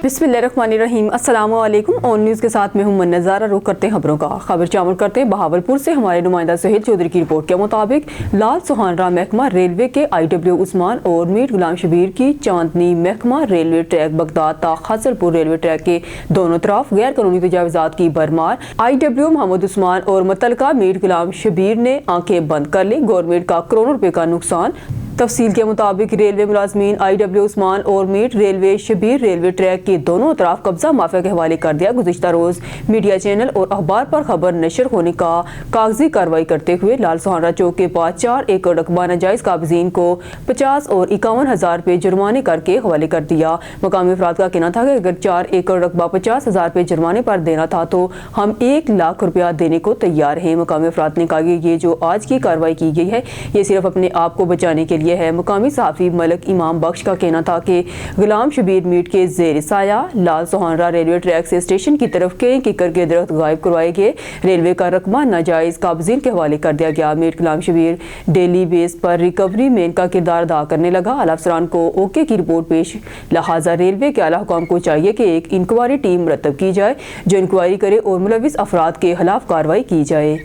बिस्मिल्लाहिर्रहमानिर्रहीम। अस्सलाम वालेकुम। ऑन न्यूज़ के साथ मैं हूं नज़ारा। रुख करते हैं खबरों का। खबर शामिल करते हैं बहावलपुर से हमारे नुमाइंदा सुहेल चौधरी की रिपोर्ट के मुताबिक लाल सुहानरा महकमा रेलवे के IW उस्मान और मीर गुलाम शबीर की चांदनी महकमा रेलवे ट्रैक बगदाद ता खासलपुर रेलवे ट्रैक के दोनों तरफ गैर कानूनी तजावुज़ात की भरमार। IW मोहम्मद उस्मान और मुतलका मीर गुलाम शबीर ने आंखें बंद कर ली। गवर्नमेंट का करोड़ों रुपए का नुकसान। तफसील के मुताबिक रेलवे मुलाजमीन IW उस्मान और Mir railway Shabbir railway track के दोनों तरफ कब्जा माफिया के हवाले कर दिया। गुज़िश्ता रोज मीडिया चैनल और अखबार पर खबर नशर होने का कागजी कार्रवाई करते हुए लाल सुहानरा चौक के पास 4 एकड़ रकबा नाजायज काबजीन को 50 और 51,000 रुपये जुर्माने करके हवाले कर दिया। मकामी अफराद का कहना था कि अगर 4 एकड़ रकबा 50,000 रुपये जुर्माने पर देना था तो हम 1 लाख रुपया देने को तैयार हैं। मकामी अफराद ने कहा कि ये जो आज की कार्रवाई की गई है ये सिर्फ अपने आप को बचाने के लिए है। मुकामी सहाफ़ी मलिक इमाम बख्श का कहना था कि गुलाम शबीर मीट के जेर साया लाल सुहानरा रेलवे ट्रैक से स्टेशन की तरफ कई कीकर के दरख्त गायब करवाए गए। रेलवे का रकबा नाजायज काबजीन के हवाले कर दिया गया। मीट गुलाम शबीर डेली बेस पर रिकवरी में इनका किरदार अदा करने लगा। आला अफसरान को ओके की रिपोर्ट पेश। लिहाजा रेलवे के आला हुकाम को चाहिए कि एक इंक्वायरी टीम मुरतब की जाए जो इंक्वायरी करे और मुलविस अफराद के खिलाफ कार्रवाई की जाए।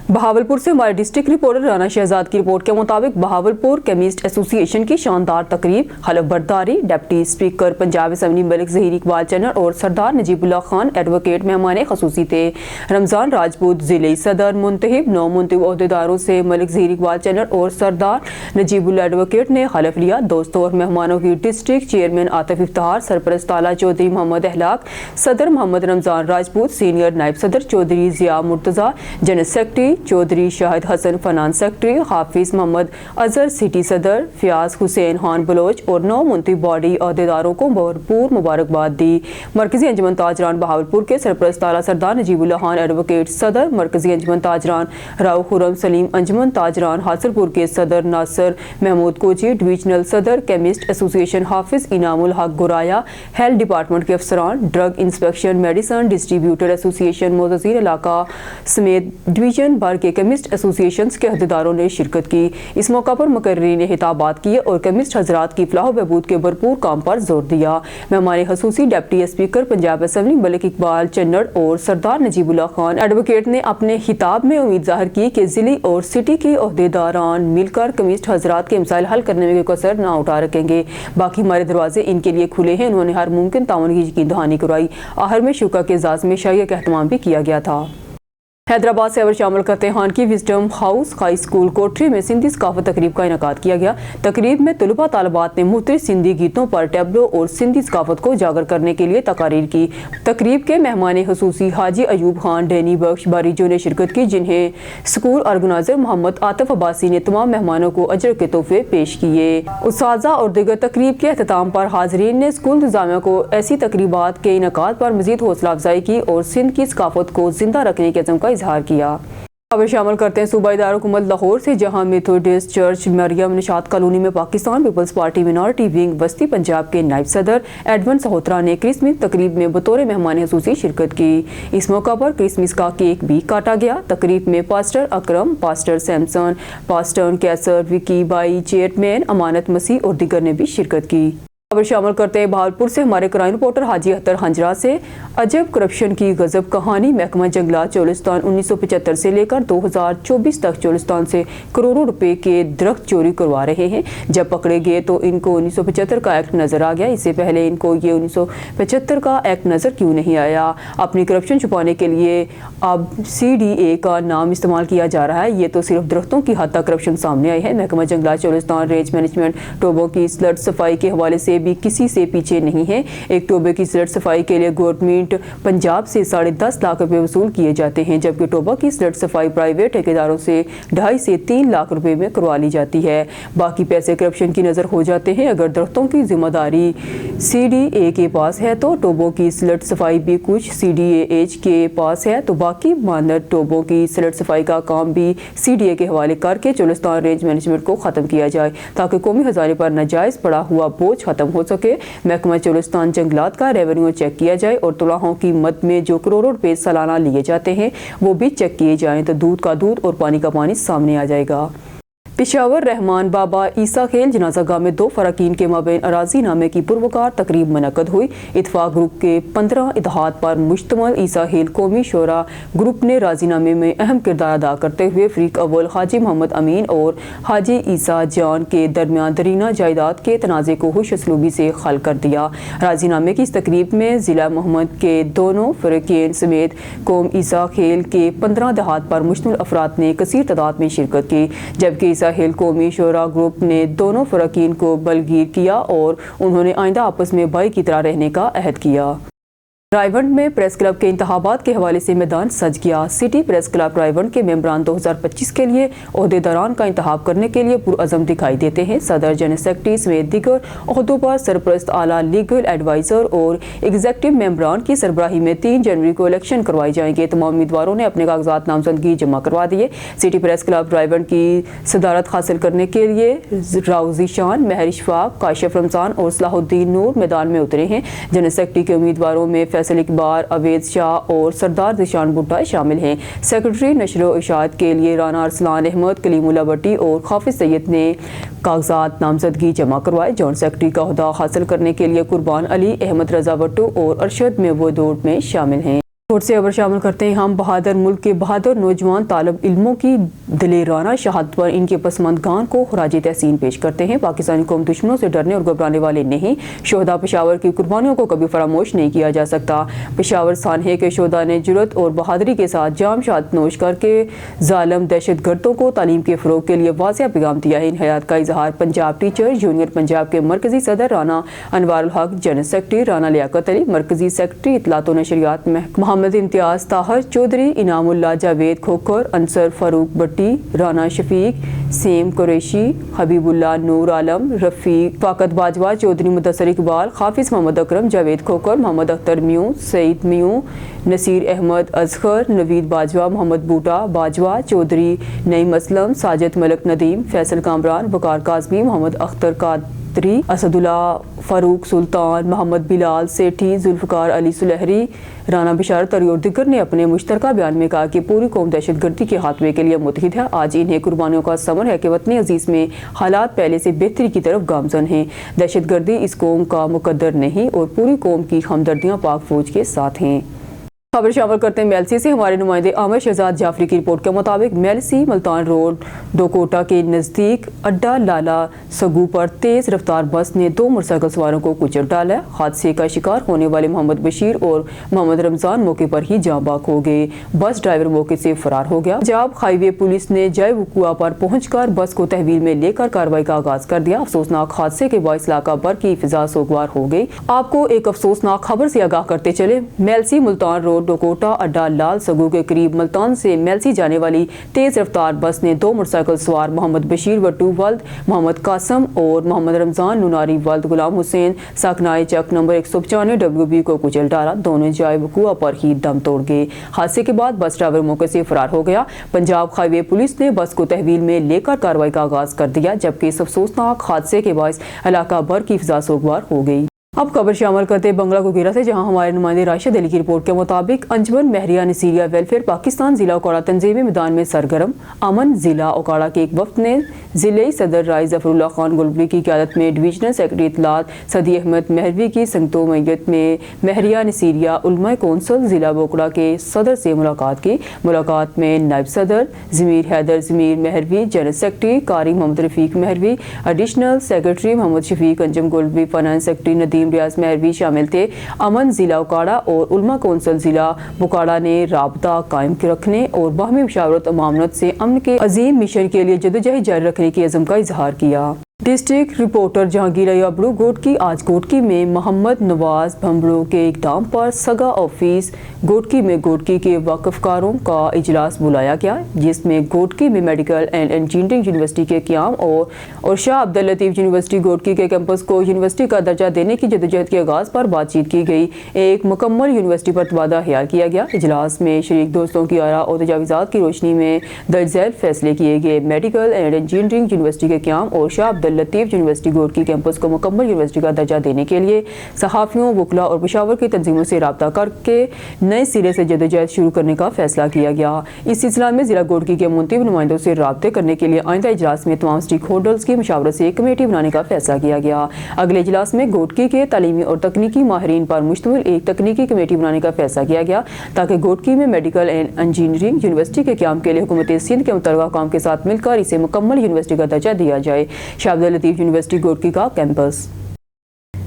बहावलपुर से हमारे डिस्ट्रिक्ट रिपोर्टर राना शहजाद की रिपोर्ट के मुताबिक बहावलपुर केमिस्ट एसोसिएशन की शानदार तकरीब। हलफ बर्दारी। Deputy speaker Punjab assembly Malik Zaheer Iqbal Channar और सरदार नजीबुल्लाह खान एडवोकेट मेहमान खसूसी थे। रमज़ान राजपूत ज़िले सदर मुंतहिब 9 मुंतहिब ओहदेदारों से मलिक ज़हीर इकबाल चन्नर और सरदार नजीबुल्लाह एडवोकेट ने हलफ लिया। दोस्तों और मेहमानों की डिस्ट्रिक्ट चेयरमैन आतिफ इफ्तार, सरपरस्त आला चौधरी मोहम्मद अहलाक, सदर मोहम्मद रमज़ान राजपूत, सीनियर नायब सदर Chaudhry Zia Murtaza, general secretary Chaudhry Shahid Hassan, finance secretary Hafiz Muhammad Azhar, city सदर फयाज हुसैन खान बलोच और 9 मुंतहिब बॉडी अहदेदारों को भरपूर मुबारकबाद दी। मरकजी अंजुमन ताजरान बहावलपुर के सरपरस्त आला सरदार नजीबुल्लाह खान एडवोकेट, सदर मरकजी अंजुमन ताजरान राव खुरम सलीम, अंजुमन ताजरान हासिलपुर के सदर नासिर महमूद कोची, डिवीजनल सदर chemist association Hafiz Inamul Haq Goraya, health department के अफसरान, drug inspection medicine distributor association मोज़ीर इलाका समेत डिवीजन भर के केमिस्ट एसोसिएशन के अहदेदारों ने शिरकत की। इस मौका पर मुकर्रीन ने खिताबात किए और केमिस्ट हजरात की फलाह बहबूद के भरपूर काम पर जोर दिया। मेहमान खसूसी deputy speaker Punjab assembly Malik Iqbal Channar और सरदार नजीबुल्लाह खान एडवोकेट ने अपने खिताब में उम्मीद जाहिर की कि जिले और सिटी के अहदेदारान मिलकर केमिस्ट हजरात के मसाइल हल करने में कोई कसर न उठा रखेंगे। बाकी हमारे दरवाजे इनके लिए खुले हैं। उन्होंने हर मुमकिन ताउन की यकीन दहानी करवाई। आहर में शुक्र के एजाज में शाही का एहतमाम भी किया गया था। हैदराबाद से खबर शामिल करते हैं। खान की विजडम हाउस हाई स्कूल कोठरी में सिंधी सकाफत तकरीब का इनेकाद किया गया। तकरीब में तलबा तालबात ने मुख्तलिफ सिंधी गीतों पर टैबलो और सिंधी सकाफत को उजागर करने के लिए तकारीर की। तकरीब के मेहमान खसूसी हाजी अयूब खान, डैनी बख्श बारीजों ने शिरकत की, जिन्हें स्कूल ऑर्गेनाइजर मोहम्मद आतिफ अब्बासी ने तमाम मेहमानों को अजर के तोहफे पेश किए। उस्ताज़ा और दीगर तकरीब के अख्ताम पर हाजरीन ने स्कूल इंतजामिया को ऐसी तकरीबात के इनेकाद पर मजीद हौसला अफजाई की और सिंध की सकाफत को जिंदा रखने के अज़म का इजहार किया। खबर शामिल करते हैं सूबाई दारुल-हुकूमत लाहौर से, जहां Methodist church Maryam Nishat colony में Pakistan Peoples Party minority wing वस्ती पंजाब के नायब सदर एडवन सहोत्रा ने क्रिसमस तकरीब में बतौर मेहमान खसूसी शिरकत की। इस मौका पर क्रिसमस का केक भी काटा गया। तकरीब में pastor Akram, pastor Samson, pastor Qaiser, Vicky Bai, chairman Amanat Masih और दिगर ने भी शिरकत की। खबर शामिल करते हैं बहावलपुर से हमारे क्राइम रिपोर्टर हाजी अख्तर हंजरा से। अजब करप्शन की गजब कहानी। महकमा जंगलात चोलिस्तान 1975 से लेकर 2024 तक चोलिस्तान से करोड़ों रुपए के दरख्त चोरी करवा रहे हैं। जब पकड़े गए तो इनको 1975 का एक्ट नजर आ गया। इससे पहले इनको ये 1975 का एक्ट नजर क्यों नहीं आया? अपनी करप्शन छुपाने के लिए अब CDA का नाम इस्तेमाल किया जा रहा है। ये तो सिर्फ दरख्तों की हद तक करप्शन सामने आई है। महकमा जंगलात चोलिस्तान रेंज मैनेजमेंट टोबों की स्लट सफाई के हवाले से भी किसी से पीछे नहीं है। एक टोबे की स्लट सफाई के लिए गवर्नमेंट पंजाब से 10.5 लाख रुपए वसूल किए जाते हैं, जबकि टोबा की स्लट सफाई प्राइवेट ठेकेदारों से 2.5 से 3 लाख रुपए में करवा ली जाती है। बाकी पैसे करप्शन की नजर हो जाते हैं। अगर दरख्तों की जिम्मेदारी CDA के पास है तो टोबों की स्लट सफाई भी कुछ CDAH के पास है, तो बाकी मानद टोबों की स्लट सफाई का काम भी CDA के हवाले करके चोलिस्तान रेंज मैनेजमेंट को खत्म किया जाए, ताकि कौमी खजाने पर नाजायज पड़ा हुआ बोझ खत्म हो सके। महकमा चोलिस्तान जंगलात का रेवेन्यू चेक किया जाए और तुलाहों की मद में जो करोड़ों रुपए सालाना लिए जाते हैं वो भी चेक किए जाएं, तो दूध का दूध और पानी का पानी सामने आ जाएगा। پشاور رحمان بابا عیسیٰ کھیل جنازہ گاہ میں 2 فراقین کے مابین اراضی نامے کی پروکار تقریب منعقد ہوئی۔ اتفاق گروپ کے 15 اتحاد پر مشتمل عیسیٰ کھیل قومی شورا گروپ نے راضی نامے میں اہم کردار ادا کرتے ہوئے فریق اول حاجی محمد امین اور حاجی عیسیٰ جان کے درمیان درینہ جائیداد کے تنازع کو خوش اسلوبی سے حل کر دیا۔ راضی نامے کی اس تقریب میں ضلع محمد کے دونوں فریقین سمیت قوم عیسیٰ کھیل کے 15 اتحاد پر مشتمل افراد نے کثیر تعداد میں شرکت کی، جبکہ عیسیٰ کھیل قومی شورا گروپ نے دونوں فریقین کو بلگیر کیا اور انہوں نے آئندہ آپس میں بھائی کی طرح رہنے کا عہد کیا۔ رائیونڈ میں پریس کلب کے انتخابات کے حوالے سے میدان سج گیا۔ سٹی پریس کلب رائیونڈ کے ممبران 2025 کے لیے عہدیداران کا انتخاب کرنے کے لیے پرعزم دکھائی دیتے ہیں۔ صدر، جنرل سیکرٹری سمیت دیگر عہدوں پر سرپرست، اعلیٰ لیگل ایڈوائزر اور ایگزیکٹو ممبران کی سربراہی میں 3 جنوری کو الیکشن کروائی جائیں گے۔ تمام امیدواروں نے اپنے کاغذات نامزدگی جمع کروا دیے۔ سٹی پریس کلب رائیونڈ کی صدارت حاصل کرنے کے لیے راؤزی شان، مہر اشفاق، کاشف رمضان اور صلاح الدین نور میدان میں اترے ہیں۔ جنرل سیکرٹری کے امیدواروں میں فیصل اقبال، عوید شاہ اور سردار ذیشان بھٹا شامل ہیں۔ سیکرٹری نشر و اشاعت کے لیے رانا ارسلان احمد، کلیم اللہ بٹی اور حافظ سید نے کاغذات نامزدگی جمع کروائے۔ جوائنٹ سیکرٹری کا عہدہ حاصل کرنے کے لیے قربان علی، احمد رضا بٹو اور ارشد محبوب میں شامل ہیں۔ سے خبر شامل کرتے ہیں ہم بہادر ملک کے بہادر نوجوان طالب علموں کی دلیرانہ شہادت پر ان کے پسماندگان کو خراج تحسین پیش کرتے ہیں۔ پاکستانی قوم دشمنوں سے ڈرنے اور گھبرانے والے نہیں۔ شہداء پشاور کی قربانیوں کو کبھی فراموش نہیں کیا جا سکتا۔ پشاور سانحے کے شہداء نے جرأت اور بہادری کے ساتھ جام شہادت نوش کر کے ظالم دہشت گردوں کو تعلیم کے فروغ کے لیے واضح پیغام دیا ہے۔ ان حیات کا اظہار پنجاب ٹیچر یونین پنجاب کے مرکزی صدر رانا انوار الحق، جنرل سیکرٹری رانا لیاقت علی، مرکزی سیکرٹری اطلاعات و نشریات محمد امتیاز طاہر چودھری، انعام اللہ جاوید کھوکھر، انصر فاروق بٹی، رانا شفیق، سیم قریشی، حبیب اللہ نور عالم، رفیق فاقت باجوہ، چودھری مدثر اقبال، حافظ محمد اکرم، جاوید کھوکھر، محمد اختر میوں، سعید میوں، نصیر احمد اصغر، نوید باجوہ، محمد بوٹا باجوہ، چودھری نعیم اسلم، ساجد ملک ندیم، فیصل کامران، وقار کاظمی، محمد اختر قادری، اسد اللہ فاروق سلطان، محمد بلال سیٹھی، ذوالفقار علی سلہری، رانا بشارت علی اور دیگر نے اپنے مشترکہ بیان میں کہا کہ پوری قوم دہشت گردی کے خاتمے کے لیے متحد ہے۔ آج انہیں قربانیوں کا ثمر ہے کہ وطن عزیز میں حالات پہلے سے بہتری کی طرف گامزن ہیں۔ دہشت گردی اس قوم کا مقدر نہیں اور پوری قوم کی ہمدردیاں پاک فوج کے ساتھ ہیں۔ خبر شامل کرتے ہیں میلسی سے۔ ہمارے نمائندے عامر شہزاد جعفری کی رپورٹ کے مطابق میلسی ملتان روڈ ڈوکوٹا کے نزدیک اڈا لالا سگو پر تیز رفتار بس نے 2 موٹر سائیکل سواروں کو کچل ڈالا۔ حادثے کا شکار ہونے والے محمد بشیر اور محمد رمضان موقع پر ہی جاں بحق ہو گئے۔ بس ڈرائیور موقع سے فرار ہو گیا۔ پنجاب ہائی وے پولیس نے جائے وقوع پر پہنچ کر بس کو تحویل میں لے کر کارروائی کا آغاز کر دیا۔ افسوسناک حادثے کے باعث علاقہ بھر کی فضا سوگوار ہو گئی۔ آپ کو ایک افسوسناک خبر سے آگاہ کرتے چلے۔ میلسی ملتان روڈ ڈوکوٹا اڈا لال سگو کے قریب ملتان سے میلسی جانے والی تیز رفتار بس نے 2 موٹر سائیکل سوار محمد بشیر وٹو ولد محمد قاسم اور محمد رمضان نوناری ولد غلام حسین ساکنائے چک نمبر 195 WB کو کچل ڈالا۔ دونوں جائے وقوع پر ہی دم توڑ گئے۔ حادثے کے بعد بس ڈرائیور موقع سے فرار ہو گیا۔ پنجاب ہائی وے پولیس نے بس کو تحویل میں لے کر کارروائی کا آغاز کر دیا، جبکہ اس افسوسناک حادثے کے باعث علاقہ بھر کی فضا سوگوار ہو گئی۔ اب خبر شامل کرتے بنگلہ گوگیرا سے، جہاں ہمارے نمائندے راشد علی کی رپورٹ کے مطابق انجمن مہریہ نصیریہ ویلفیئر پاکستان ضلع اوکاڑا تنظیمی میدان میں سرگرم۔ امن ضلع اوکاڑا کے ایک وفد نے ضلعی صدر رائے ظفر اللہ خان گلبری کی قیادت میں ڈویژنل سیکرٹری اطلاعات صدی احمد مہروی کی سنگتو میت میں مہریہ نصیریہ علماء کونسل ضلع بوکڑا کے صدر سے ملاقات کی۔ ملاقات میں نائب صدر ضمیر حیدر ضمیر مہروی، جنرل سیکرٹری قاری محمد رفیق مہروی، ایڈیشنل سیکرٹری محمد شفیق انجم گلبری، فائنانس سیکرٹری ندیم ریاض مہروی شامل تھے۔ امن ضلع اوکاڑا اور علماء کونسل ضلع بوکاڑا نے رابطہ قائم رکھنے اور باہمی مشاورت و معاونت سے امن کے عظیم مشن کے لیے جدوجہد جاری رکھنے کی عزم کا اظہار کیا۔ ڈسٹرکٹ رپورٹر جہانگیر ایابڑو گوٹکی آج گوٹکی میں محمد نواز بھمبڑو کے اقدام پر سگا آفس گوٹکی میں گوٹکی کے وقفکاروں کا اجلاس بلایا گیا، جس میں گوٹکی میں میڈیکل اینڈ انجینئرنگ یونیورسٹی کے قیام اور شاہ عبداللطیف یونیورسٹی گوٹکی کے کیمپس کو یونیورسٹی کا درجہ دینے کی جدوجہد کے آغاز پر بات چیت کی گئی۔ ایک مکمل یونیورسٹی پر تبادلہ خیال کیا گیا۔ اجلاس میں شریک دوستوں کی آراء اور تجاویزات کی روشنی میں درج ذیل فیصلے کیے گئے۔ میڈیکل اینڈ انجینئرنگ یونیورسٹی کے قیام اور شاہ عبداللطیف लतीफ़ यूनिवर्सिटी गोरकी कैंपस को मुकम्मल यूनिवर्सिटी का दर्जा देने के लिए सहाफ़ियों, वकला और पेशावर की तंजीमों से रब्ता करके नए सिरे से जदोजहद शुरू करने का फैसला किया गया। इस सिलसिला में ज़िला गोरकी के मुंतब नुमाइंदों से रब्ते करने के लिए आइंदा इजलास में तमाम स्टेक होल्डर्स की मशावरत से एक कमेटी बनाने का फैसला किया गया। अगले इजलास में गोरकी के तालीमी और तकनीकी माहिरीन पर मुश्तमिल एक तकनीकी कमेटी बनाने का फैसला किया गया ताकि गोरकी में मेडिकल एंड इंजीनियरिंग यूनिवर्सिटी के क़याम के लिए हुकूमत सिंध के मुतल्लिक़ा काम के साथ मिलकर इसे मुकम्मल यूनिवर्सिटी का दर्जा दिया जाए। शाह अब्दुल लतीफ़ यूनिवर्सिटी गोरकी का कैंपस।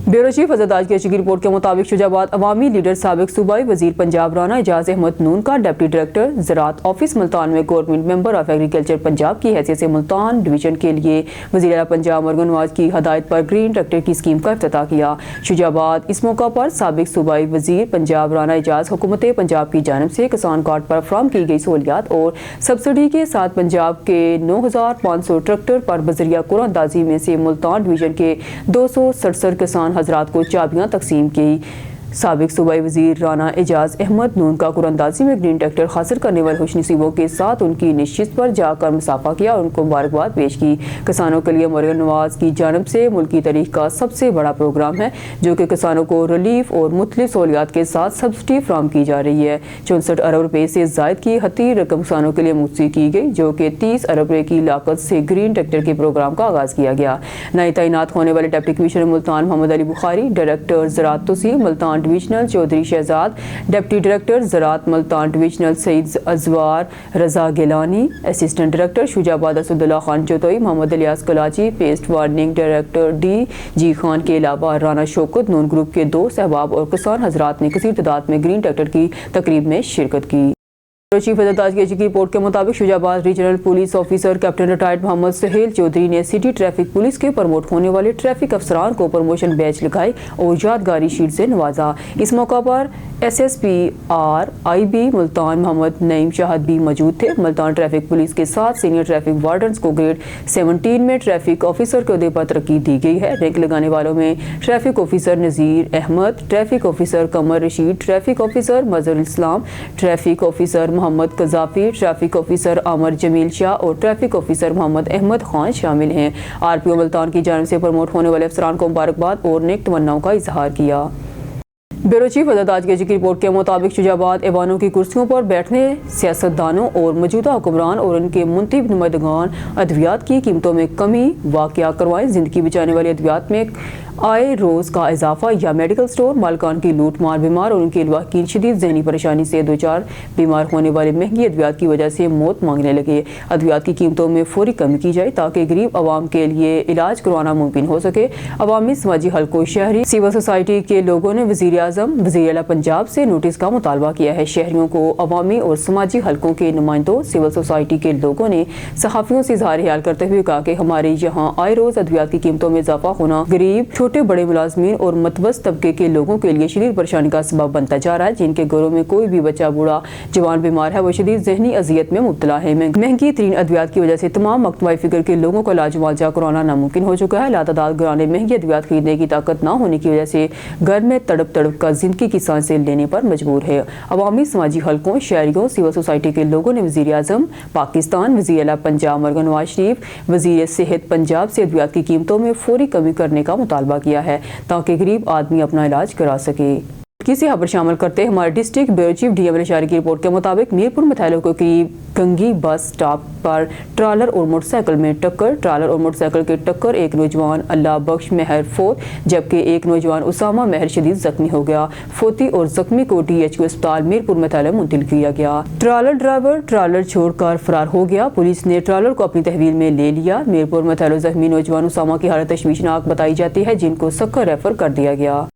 ब्यूरो चीफ अजदाज की की रिपोर्ट के मुताबिक शुजाबाद अवामी लीडर साबिक सूबाई वजीर पंजाब राना एजाज अहमद नून का डिप्टी डायरेक्टर ज़राअत ऑफिस मुल्तान में government member of agriculture Punjab की हैसियत से मुल्तान डिवीजन के लिए वज़ीर आला पंजाब मरगन नवाज की हदायत पर ग्रीन ट्रैक्टर की स्कीम का इफ्तिताह किया। शुजाबाद इस मौका पर साबिक सूबाई वजीर पंजाब राना एजाज हुकूमत पंजाब की जानब से किसान कार्ड पर फराहम की गई सहूलियात और सब्सिडी के साथ पंजाब के 9,500 ट्रैक्टर पर बजरिया कुरानंदाजी में से मुल्तान डिवीजन के 267 किसान हजरात को चाबियां तकसीम की। साबिक सूबाई वजीर राना एजाज अहमद नून का कुरानंदाजी में ग्रीन ट्रैक्टर हासिल करने वाले खुशनसीबों के साथ उनकी निश्चित पर जाकर मुसाफा किया और उनको मुबारकबाद पेश की। किसानों के लिए मरगन नवाज की जानब से मुल्की तारीख का सबसे बड़ा प्रोग्राम है जो कि किसानों को रिलीफ और मुख्तलिफ सहूलियात के साथ सब्सिडी फराहम की जा रही है। 64 अरब रुपये से जायद की हती रकम किसानों के लिए मुहैया की गई जो कि 30 अरब रुपये की लागत से ग्रीन ट्रैक्टर के प्रोग्राम का आगाज़ किया गया। नए तैनात होने वाले deputy commissioner Multan Muhammad Ali Bukhari, director ज़राअत tehsil Multan divisional Chaudhry Shahzad, deputy director ज़राअत Multan divisional Saeed Ajwar Raza Gilani, assistant director Shujabad Asadullah Khan Chaudhry, Muhammad Ilyas Kalachi, pest warning director DG Khan के अलावा राना शौकत नून ग्रुप के 2 सहबाब और किसान हजरात ने कसीर तादाद में ग्रीन ट्रैक्टर की तकरीब में शिरकत की। चीफ अजदाज की रिपोर्ट के मुताबिक Shujabad regional police officer captain retired Mohammad Suhail Chaudhry ने सिटी ट्रैफिक पुलिस के प्रमोट होने वाले ट्रैफिक अफसरान को प्रमोशन बैच लगाए और यादगारी शीट से नवाजा। इस मौका पर SSP RIB मुल्तान मोहम्मद नईम शाहद भी मौजूद थे। मुल्तान ट्रैफिक पुलिस के साथ सीनियर ट्रैफिक वार्डन्स को ग्रेड 17 में ट्रैफिक ऑफिसर के अहदे पर तरक्की दी गई है। रैंक लगाने वालों में traffic officer Nazir Ahmed, traffic officer Qamar Rashid, traffic officer Mazhar Islam, traffic officer Muhammad Qazafi, traffic officer Aamir Jamil Shah और ट्रैफिक ऑफिसर मोहम्मद अहमद खान शामिल हैं। RPO मुल्तान की जानब से प्रमोट होने वाले अफसरान को मुबारकबाद और नेक तमन्नाओं का इजहार किया। ब्यूरो चीफ अजदाज की रिपोर्ट के मुताबिक शुजाबाद ऐवानों की कुर्सियों पर बैठने सियासतदानों और मौजूदा हुक्मरान और उनके मुंतब नुमाइंदगान अद्वियात की कीमतों में कमी वाक़या करवाएं। ज़िंदगी बचाने वाले अद्वियात में आए रोज़ का इजाफा या मेडिकल स्टोर मालकान की लूट मार, बीमार और उनके लवाकिन शदीद ज़हनी परेशानी से दो चार बीमार होने वाले महंगी अद्वियात की वजह से मौत मांगने लगे। अद्वियात की कीमतों में फौरी कमी की जाए ताकि गरीब आवाम के लिए इलाज करवाना मुमकिन हो सके। अवामी समाजी हल्कों शहरी सिविल सोसाइटी के लोगों ने वज़ीर आज़म वज़ीर आला पंजाब से नोटिस का मुतालबा किया है। शहरियों को अवामी और समाजी हल्कों के नुमाइंदों सिविल सोसाइटी के लोगों ने सहाफ़ियों से इज़हार ख्याल करते हुए कहा कि हमारे यहाँ आए रोज़ अद्वियात की कीमतों में इजाफा होना गरीब छोटे बड़े मुलाजमीन और मतवस्त तबके के लोगों के लिए शदीद परेशानी का सबब बनता जा रहा है। जिनके घरों में कोई भी बच्चा बूढ़ा जवान बीमार है वो शदीद ज़हनी अजियत में मुब्तला है। महंगी तरीन अद्वियात की वजह से तमाम मकतबाई फिक्र के लोगों का इलाज मुआवजा कराना नामुमकिन हो चुका है। लातादाद घराने महंगी अद्वियात खरीदने की ताकत न होने की वजह से घर में तड़प तड़प का जिंदगी की सांसें लेने पर मजबूर है। अवामी समाजी हल्कों शहरियों सिविल सोसाइटी के लोगों ने वज़ीर आज़म पाकिस्तान वज़ीर आला पंजाब मरगन नवाज शरीफ वज़ीर सेहत पंजाब से अद्वियात की कीमतों में फौरी कमी करने का मुतालबा किया है ताकि गरीब आदमी अपना इलाज करा सके। किसी खबर शामिल करते हमारे डिस्ट्रिक्ट ब्यूरो चीफ DM अशारी की रिपोर्ट के मुताबिक मीरपुर मिथैलों के करीब गंगी बस स्टॉप पर ट्रालर और मोटरसाइकिल में टक्कर। ट्रालर और मोटरसाइकिल की टक्कर एक नौजवान अल्लाह बख्श महर फोत जबकि एक नौजवान उसामा महर शदीद जख्मी हो गया। फोती और जख्मी को DHQ अस्पताल मीरपुर मिथैला मुंतकिल किया गया। ट्रालर ड्राइवर ट्रालर छोड़कर फरार हो गया। पुलिस ने ट्रालर को अपनी तहवील में ले लिया। मीरपुर मिथैला जख्मी नौजवान उसामा की हालत तशवीशनाक बताई जाती है जिनको सक्कर रेफर कर दिया गया।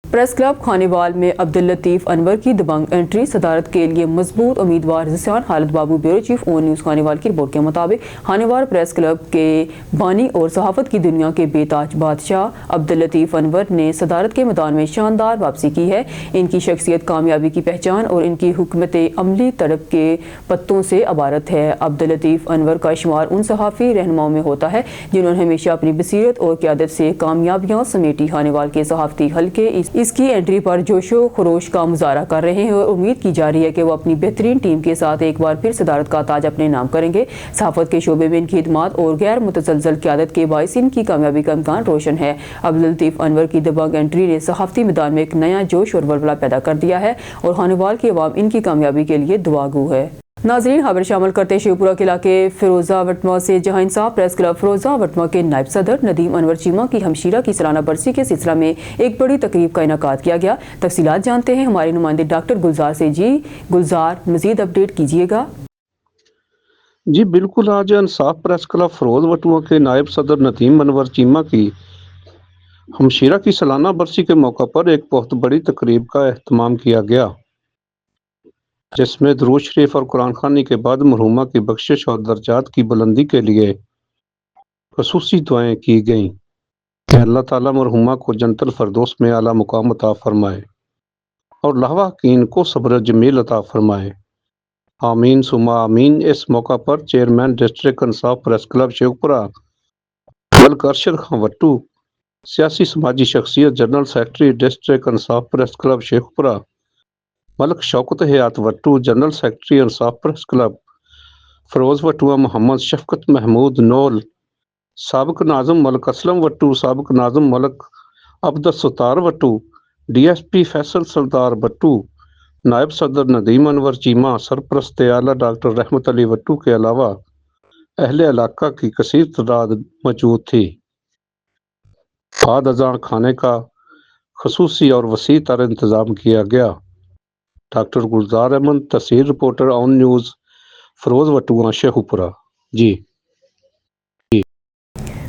प्रेस क्लब खानेवाल में अब्दुल लतीफ़ अनवर की दबंग एंट्री। सदारत के लिए मजबूत उम्मीदवार जिसान हालत बाबू bureau chief ON news Khanewal की रिपोर्ट के मुताबिक खानेवाल प्रेस क्लब के बानी और सहाफ़त की दुनिया के बेताज बादशाह अब्दुल लतीफ़ अनवर ने सदारत के मैदान में शानदार वापसी की है। इनकी शख्सियत कामयाबी की पहचान और इनकी हुकूमत अमली तड़प के पत्तों से अबारत है। अब्दुल लतीफ़ अनवर का शुमार उन सहाफ़ी रहनुमाओं में होता है जिन्होंने हमेशा अपनी बसीरत और क़यादत से कामयाबियाँ समेटी। खानेवाल के सहाफ़ती हल्के اس کی انٹری پر جوش و خروش کا مظاہرہ کر رہے ہیں اور امید کی جا رہی ہے کہ وہ اپنی بہترین ٹیم کے ساتھ ایک بار پھر صدارت کا تاج اپنے نام کریں گے۔ صحافت کے شعبے میں ان کی خدمات اور غیر متزلزل قیادت کے باعث ان کی کامیابی کا امکان روشن ہے۔ عبداللطیف انور کی دبنگ انٹری نے صحافتی میدان میں ایک نیا جوش اور ولولہ پیدا کر دیا ہے اور خانوال کی عوام ان کی کامیابی کے لیے دعا گو ہے۔ ناظرین، خبر شامل کرتے شیوپورہ کے علاقے فیروزہ وٹوا سے، جہاں انصاف پریس کلب فیروزہ وٹوا کے نائب صدر ندیم انور چیمہ کی ہمشیرہ کی سالانہ برسی کے سلسلہ میں ایک بڑی تقریب کا انعقاد کیا گیا۔ تفصیلات جانتے ہیں ہمارے نمائندے ڈاکٹر گلزار سے۔ جی گلزار، مزید اپڈیٹ کیجیے گا۔ جی بالکل، آج انصاف پریس کلب فیروز وٹوا کے نائب صدر ندیم انور چیمہ کی ہمشیرہ کی سالانہ برسی کے موقع پر ایک بہت بڑی تقریب کا اہتمام کیا گیا، جس میں درود شریف اور قرآن خوانی کے بعد مرحومہ کی بخشش اور درجات کی بلندی کے لیے خصوصی دعائیں کی گئیں کہ اللہ تعالیٰ مرحومہ کو جنت الفردوس میں اعلیٰ مقام عطا فرمائے اور لاحقین کو صبر جمیل عطا فرمائے، آمین ثم آمین۔ اس موقع پر چیئرمین ڈسٹرکٹ انصاف پریس کلب شیوپورہ ملک ارشد خان وٹو، سیاسی سماجی شخصیت جنرل سیکرٹری ڈسٹرکٹ انصاف پریس کلب شیوپورہ ملک شوکت حیات وٹو، جنرل سیکرٹری انصاف پریس کلب فیروز وٹوا محمد شفقت محمود نول، سابق ناظم ملک اسلم وٹو، سابق ناظم ملک Abdul Sattar وٹو، D S P Faisal سردار وٹو، نائب صدر ندیم انور چیمہ، سرپرست اعلیٰ ڈاکٹر رحمت علی وٹو کے علاوہ اہل علاقہ کی کثیر تعداد موجود تھی۔ بعد ازاں کھانے کا خصوصی اور وسیع تر انتظام کیا گیا۔ ڈاکٹر گلزار احمد، تصویر رپورٹر آن نیوز، فیروز وٹوا، شیخوپورہ۔ جی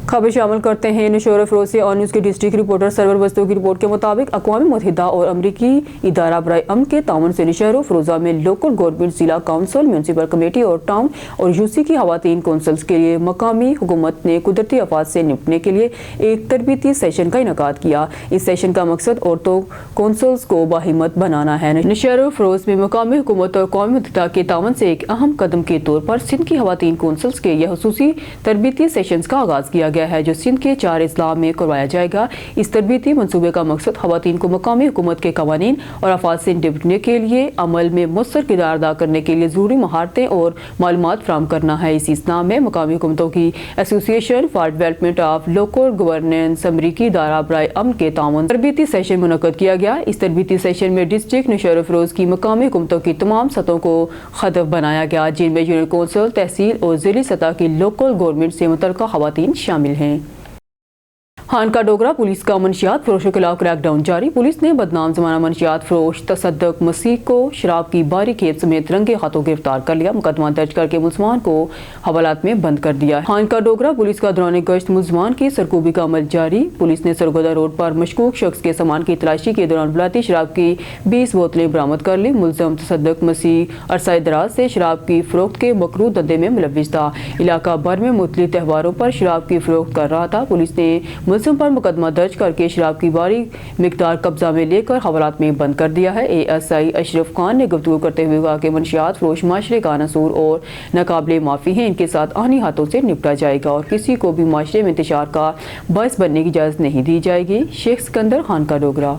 خبر شامل کرتے ہیں نشور فروز سے۔ آن نیوز کے ڈسٹرکٹ رپورٹر سرور بستوں کی رپورٹ کے مطابق اقوام متحدہ اور امریکی ادارہ برائے امن کے تعاون سے نشہر و فروزہ میں لوکل گورنمنٹ، ضلع کونسل، میونسپل کمیٹی اور ٹاؤن اور یو سی کی خواتین کونسلز کے لیے مقامی حکومت نے قدرتی آفات سے نمٹنے کے لیے ایک تربیتی سیشن کا انعقاد کیا۔ اس سیشن کا مقصد عورتوں کونسلز کو باہمت بنانا ہے۔ نشہر و فروز میں مقامی حکومت اور اقوام متحدہ کے تعاون سے ایک اہم قدم کے طور پر سندھ کی خواتین کونسلز کے یہ خصوصی تربیتی سیشنز کا آغاز کیا گیا ہے، جو سندھ کے 4 اضلاع میں کروایا جائے گا۔ اس تربیتی منصوبے کا مقصد خواتین کو مقامی حکومت کے قوانین اور آفات سے نمٹنے کے لیے عمل میں مؤثر کردار ادا کرنے کے لیے ضروری مہارتیں اور معلومات فراہم کرنا ہے۔ اسی اثنا میں مقامی حکومتوں کی ایسوسی ایشن for development of local governance, امریکی ادارہ برائے امن کے تعاون تربیتی سیشن منعقد کیا گیا۔ اس تربیتی سیشن میں ڈسٹرکٹ نشہر فروز کی مقامی حکومتوں کی تمام سطحوں کو ہدف بنایا گیا، جن میں یونٹ کونسل، تحصیل اور ضلعی سطح کی لوکل گورنمنٹ سے متعلقہ خواتین شامل ہیں۔ خانقاہ ڈوگرہ پولیس کا منشیات فروشوں کے خلاف کریک ڈاؤن جاری۔ پولیس نے بدنام زمانہ منشیات فروش تصدق مسیح کو شراب کی باری کھیپ سمیت رنگے ہاتھوں گرفتار کر لیا۔ مقدمہ درج کر کے ملزمان کو حوالات میں بند کر دیا ہے۔ خانقاہ ڈوگرہ پولیس کا دوران گشت ملزمان کی سرکوبی کا عمل جاری۔ پولیس نے سرگودا روڈ پر مشکوک شخص کے سامان کی تلاشی کے دوران ولاتی شراب کی 20 بوتلیں برآمد کر لی۔ ملزم تصدق مسیح عرصہ دراز سے شراب کی فروخت کے مکروہ دھندے میں ملوث تھا۔ علاقہ بھر میں مختلف تہواروں پر شراب کی فروخت کر رہا تھا۔ پولیس نے ملزم پر مقدمہ درج کر کے شراب کی باری مقدار قبضہ میں لے کر حوالات میں بند کر دیا ہے۔ اے ایس آئی اشرف خان نے گفتگو کرتے ہوئے کہا کہ منشیات فروش معاشرے کا عنصر اور ناقابل معافی ہیں، ان کے ساتھ آہنی ہاتھوں سے نپٹا جائے گا اور کسی کو بھی معاشرے میں انتشار کا باعث بننے کی اجازت نہیں دی جائے گی۔ شیخ سکندر، خانقاہ ڈوگرہ۔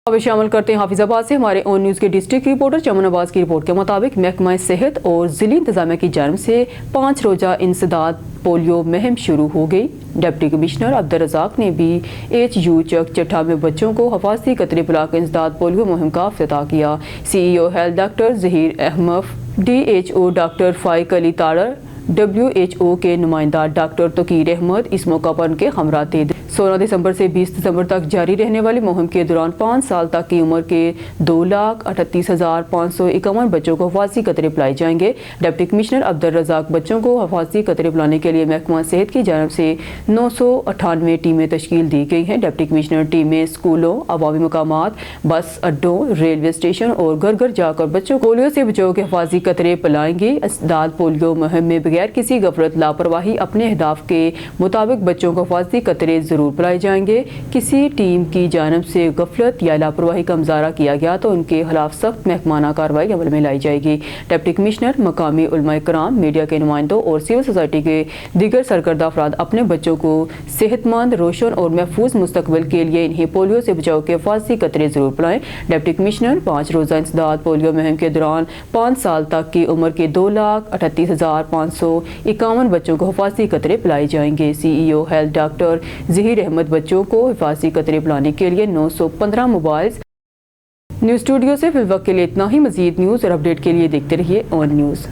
خبر شامل کرتے ہیں حافظ آباد سے۔ ہمارے آن نیوز کے ڈسٹرکٹ رپورٹر چمن عباس کی رپورٹ کے مطابق محکمہ صحت اور ضلعی انتظامیہ کی جانب سے 5 روزہ انسداد پولیو مہم شروع ہو گئی۔ ڈپٹی کمشنر عبدالرزاق نے بھی ایچ یو چک چٹھا میں بچوں کو حفاظتی قطرے پلا کے انسداد پولیو مہم کا افتتاح کیا۔ C E O health doctor Zaheer Ahmed, D H O doctor Faiq Ali Tarar, WHO کے نمائندہ ڈاکٹر تقیر احمد اس موقع پر ان کے ہمراہ تھے۔ 16 دسمبر سے 20 دسمبر تک جاری رہنے والی مہم کے دوران 5 سال تک کی عمر کے 2,38,551 بچوں کو حفاظتی قطرے پلائے جائیں گے۔ ڈپٹی کمشنر عبدالرزاق بچوں کو حفاظتی قطرے پلانے کے لیے محکمہ صحت کی جانب سے 998 ٹیمیں تشکیل دی گئی ہیں۔ ڈپٹی کمشنر ٹیمیں اسکولوں، عوامی مقامات، بس اڈوں، ریلوے اسٹیشن اور گھر گھر جا کر بچوں کو پولیو سے بچاؤ کے حفاظتی قطرے پلائیں گے۔ انسداد پولیو مہم میں بغیر کسی غفلت لاپرواہی اپنے اہداف کے مطابق بچوں کو حفاظتی قطرے ضرور ضرور پلائے جائیں گے. کسی ٹیم کی جانب سے غفلت یا لاپرواہی کا مظاہرہ کیا گیا تو ان کے خلاف سخت محکمانہ کارروائی عمل میں لائی جائے گی. ڈپٹی کمشنر، مقامی علماء کرام، میڈیا کے نمائندوں اور سول سوسائٹی کے دیگر سرکردہ افراد اپنے بچوں کو صحت مند، روشن اور محفوظ مستقبل کے لیے انہیں پولیو سے بچاؤ کے حفاظتی قطرے ضرور پلائیں. ڈپٹی کمشنر 5 روزہ انسداد پولیو مہم کے دوران 5 سال تک کی عمر کے 2,38,551 بچوں کو حفاظتی قطرے پلائے جائیں گے. C E O health doctor Zaheer Ahmed بچوں کو حفاظتی قطرے پلانے کے لیے 915 موبائلز. نیوز اسٹوڈیو سے فی الوقت کے لیے اتنا ہی. مزید نیوز اور اپڈیٹ کے لیے دیکھتے رہیے آن نیوز.